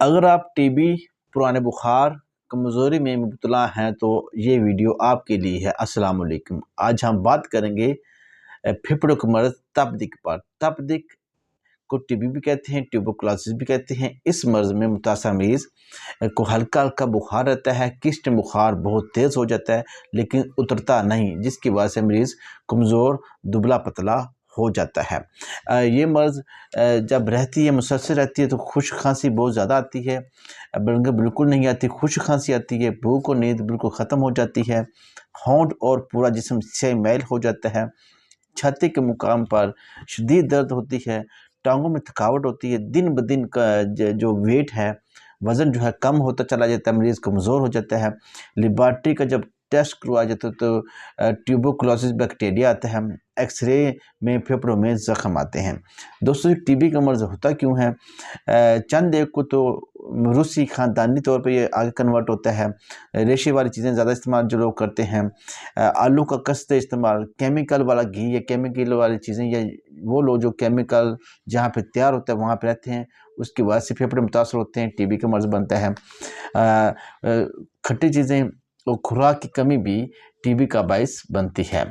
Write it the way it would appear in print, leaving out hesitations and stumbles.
اگر آپ T B, پرانے بخار، کمزوری میں مبتلا ہیں تو یہ ویڈیو آپ کے لیے ہے۔ السلام علیکم۔ آج ہم بات کریں گے پھیپھڑوں کا مرض تپدق پر۔ تپدق کو ٹی بی بھی کہتے ہیں، ٹیوبرکلوسس بھی کہتے ہیں۔ اس مرض میں متاثرہ مریض کو ہلکا ہلکا بخار رہتا ہے، کس ٹائم بخار بہت تیز ہو جاتا ہے لیکن اترتا نہیں، جس کی وجہ سے مریض کمزور، دبلا پتلا ہو جاتا ہے۔ یہ مرض جب رہتی ہے، مسلسل رہتی ہے تو خشک کھانسی بہت زیادہ آتی ہے، بالکل نہیں آتی، خشک کھانسی آتی ہے، بھوک اور نیند بالکل ختم ہو جاتی ہے، ہونٹ اور پورا جسم سے میل ہو جاتا ہے، چھاتی کے مقام پر شدید درد ہوتی ہے، ٹانگوں میں تھکاوٹ ہوتی ہے، دن بدن کا جو ویٹ ہے، وزن جو ہے کم ہوتا چلا جاتا ہے، مریض کمزور ہو جاتا ہے۔ لیبارٹری کا جب ٹیسٹ کروایا جاتا ہے تو ٹیوبرکلوسس بیکٹیریا آتا ہے، ایکس رے میں پھیپھڑوں میں زخم آتے ہیں۔ دوستو ٹی بی کا مرض ہوتا کیوں ہے؟ چند ایک کو تو روسی خاندانی طور پہ یہ آگے کنورٹ ہوتا ہے، ریشے والی چیزیں زیادہ استعمال جو لوگ کرتے ہیں، آلو کا کستے استعمال، کیمیکل والا گھی یا کیمیکل والی چیزیں، یا وہ لوگ جو کیمیکل جہاں پہ تیار ہوتا ہے وہاں پہ رہتے ہیں، اس کی وجہ سے پھیپھڑے متاثر ہوتے ہیں، ٹی بی کا مرض بنتا ہے۔ کھٹی چیزیں اور خوراک کی کمی بھی ٹی بی کا باعث بنتی ہے۔